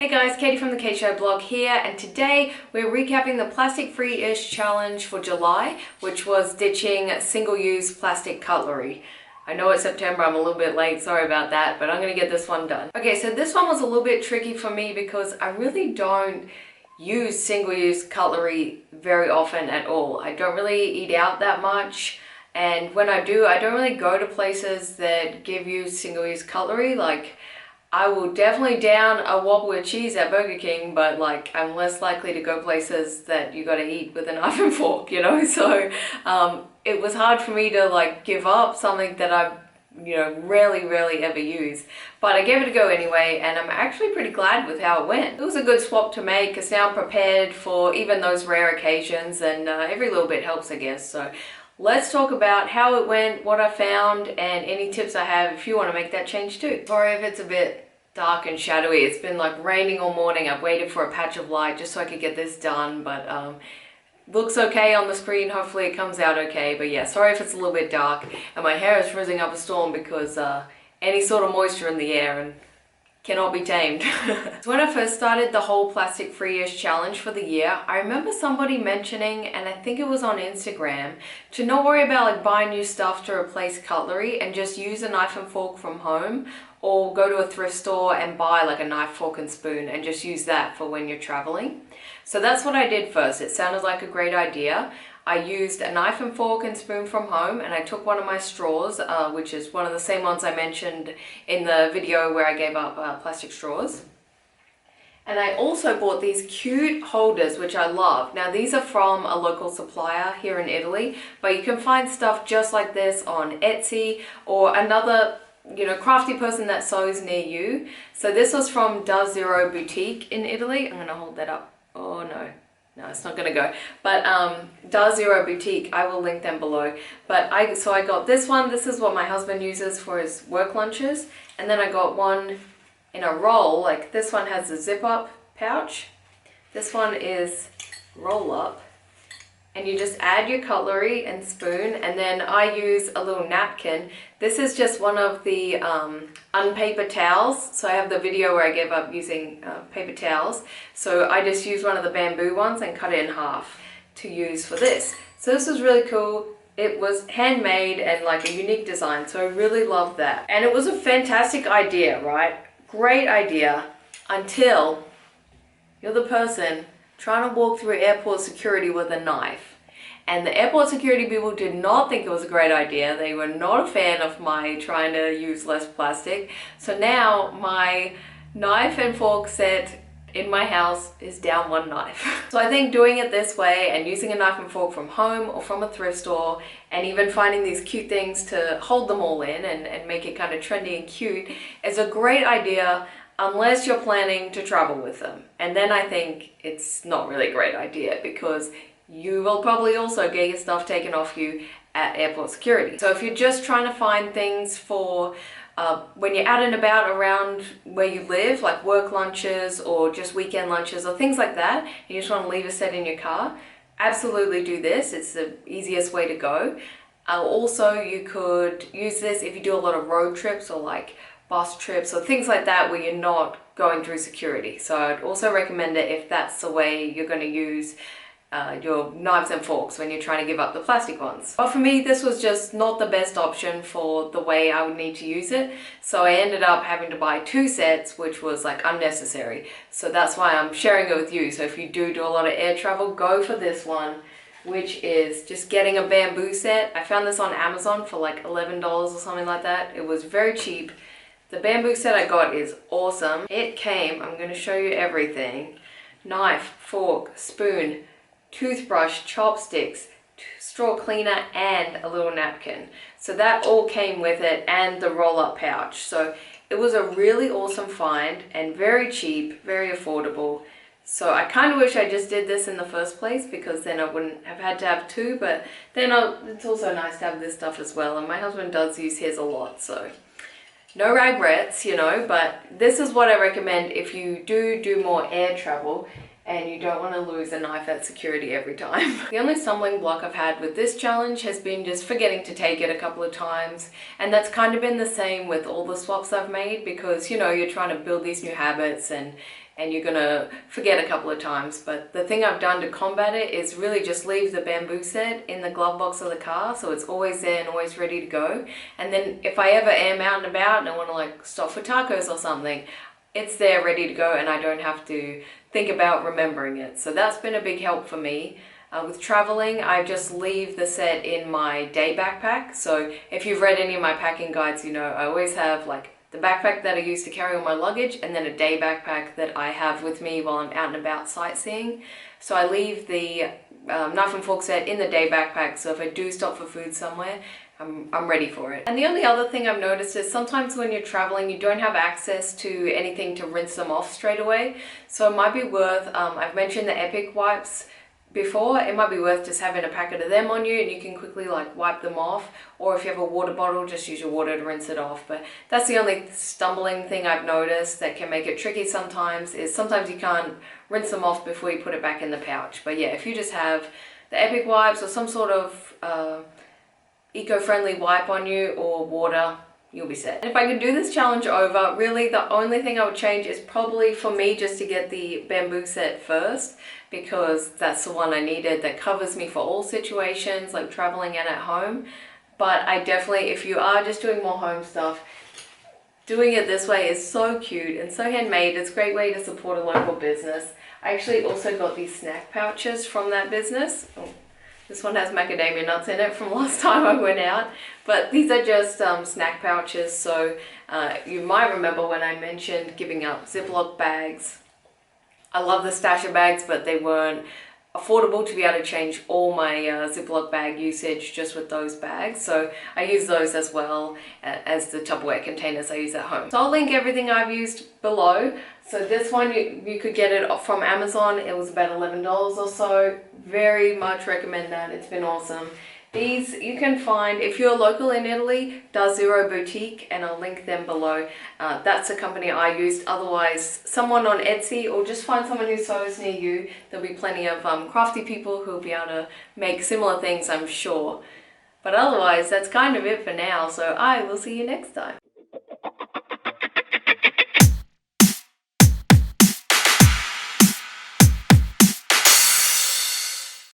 Hey guys, Katie from the Kate Show blog here, and today we're recapping the plastic free-ish challenge for July, which was ditching single-use plastic cutlery. I know it's September, I'm a little bit late, sorry about that, but I'm gonna get this one done. Okay, so this one was a little bit tricky for me because I really don't use single-use cutlery very often at all. I don't really eat out that much, and when I do, I don't really go to places that give you single-use cutlery. Like, I will definitely down a Whopper with cheese at Burger King, but like I'm less likely to go places that you gotta eat with a knife and fork, you know? So it was hard for me to like give up something that I rarely ever use. But I gave it a go anyway, and I'm actually pretty glad with how it went. It was a good swap to make because now I'm prepared for even those rare occasions, and every little bit helps, I guess. So let's talk about how it went, what I found, and any tips I have if you want to make that change too. Sorry if it's a bit dark and shadowy. It's been like raining all morning. I've waited for a patch of light just so I could get this done, but looks okay on the screen. Hopefully it comes out okay. But yeah, sorry if it's a little bit dark and my hair is frizzing up a storm because any sort of moisture in the air and cannot be tamed. So when I first started the whole plastic free-ish challenge for the year, I remember somebody mentioning, and I think it was on Instagram, to not worry about like buying new stuff to replace cutlery and just use a knife and fork from home, or go to a thrift store and buy like a knife, fork and spoon and just use that for when you're traveling. So that's what I did first. It sounded like a great idea. I used a knife and fork and spoon from home, and I took one of my straws, which is one of the same ones I mentioned in the video where I gave up plastic straws. And I also bought these cute holders, which I love. Now these are from a local supplier here in Italy, but you can find stuff just like this on Etsy or another crafty person that sews near you. So this was from Da Zero Boutique in Italy. I'm gonna hold that up. Oh no, it's not gonna go. But Da Zero Boutique, I will link them below. But I got this one. This is what my husband uses for his work lunches. And then I got one in a roll. Like this one has a zip up pouch. This one is roll up. And you just add your cutlery and spoon, and then I use a little napkin. This is just one of the unpaper towels. So I have the video where I gave up using paper towels. So I just use one of the bamboo ones and cut it in half to use for this. So this was really cool. It was handmade and like a unique design, so I really loved that. And it was a fantastic idea, right? Great idea, until you're the person trying to walk through airport security with a knife. And the airport security people did not think it was a great idea. They were not a fan of my trying to use less plastic. So now my knife and fork set in my house is down one knife. So I think doing it this way and using a knife and fork from home or from a thrift store, and even finding these cute things to hold them all in and make it kind of trendy and cute, is a great idea, unless you're planning to travel with them. And then I think it's not really a great idea because you will probably also get your stuff taken off you at airport security. So if you're just trying to find things for when you're out and about around where you live, like work lunches or just weekend lunches or things like that, and you just want to leave a set in your car, absolutely do this. It's the easiest way to go. Also, you could use this if you do a lot of road trips or like bus trips or things like that where you're not going through security. So I'd also recommend it if that's the way you're going to use your knives and forks when you're trying to give up the plastic ones. But for me, this was just not the best option for the way I would need to use it. So I ended up having to buy 2 sets, which was like unnecessary. So that's why I'm sharing it with you. So if you do a lot of air travel, go for this one, which is just getting a bamboo set. I found this on Amazon for like $11 or something like that. It was very cheap. The bamboo set I got is awesome. It came, I'm going to show you everything: knife, fork, spoon, toothbrush, chopsticks, straw cleaner, and a little napkin. So that all came with it, and the roll-up pouch. So it was a really awesome find and very cheap, very affordable. So I kind of wish I just did this in the first place, because then I wouldn't have had to have 2, but then it's also nice to have this stuff as well, and my husband does use his a lot, so no regrets, but this is what I recommend if you do more air travel and you don't want to lose a knife at security every time. The only stumbling block I've had with this challenge has been just forgetting to take it a couple of times, and that's kind of been the same with all the swaps I've made, because you're trying to build these new habits and and you're gonna forget a couple of times. But the thing I've done to combat it is really just leave the bamboo set in the glove box of the car, so it's always there and always ready to go. And then if I ever am out and about and I want to like stop for tacos or something, it's there ready to go and I don't have to think about remembering it. So that's been a big help for me. With traveling, I just leave the set in my day backpack. So if you've read any of my packing guides, you know I always have like the backpack that I use to carry all my luggage and then a day backpack that I have with me while I'm out and about sightseeing. So I leave the knife and fork set in the day backpack, so if I do stop for food somewhere, I'm ready for it. And the only other thing I've noticed is sometimes when you're traveling you don't have access to anything to rinse them off straight away. So it might be worth, I've mentioned the Epic wipes before, it might be worth just having a packet of them on you and you can quickly like wipe them off, or if you have a water bottle, just use your water to rinse it off. But that's the only stumbling thing I've noticed that can make it tricky sometimes, is sometimes you can't rinse them off before you put it back in the pouch. But yeah, if you just have the Epic wipes or some sort of eco-friendly wipe on you or water, you'll be set. And if I could do this challenge over, really the only thing I would change is probably for me just to get the bamboo set first, because that's the one I needed that covers me for all situations like traveling and at home. But I definitely, if you are just doing more home stuff, doing it this way is so cute and so handmade. It's a great way to support a local business. I actually also got these snack pouches from that business. Oh, this one has macadamia nuts in it from last time I went out, but these are just snack pouches. So you might remember when I mentioned giving up Ziploc bags. I love the stasher bags, but they weren't affordable to be able to change all my Ziploc bag usage just with those bags. So I use those as well as the Tupperware containers I use at home. So I'll link everything I've used below. So this one, you could get it from Amazon. It was about $11 or so. Very much recommend that. It's been awesome. These you can find, if you're local in Italy, Da0 Boutique, and I'll link them below. That's a company I used. Otherwise, someone on Etsy, or just find someone who sews near you. There'll be plenty of crafty people who'll be able to make similar things, I'm sure. But otherwise, that's kind of it for now. So I will see you next time.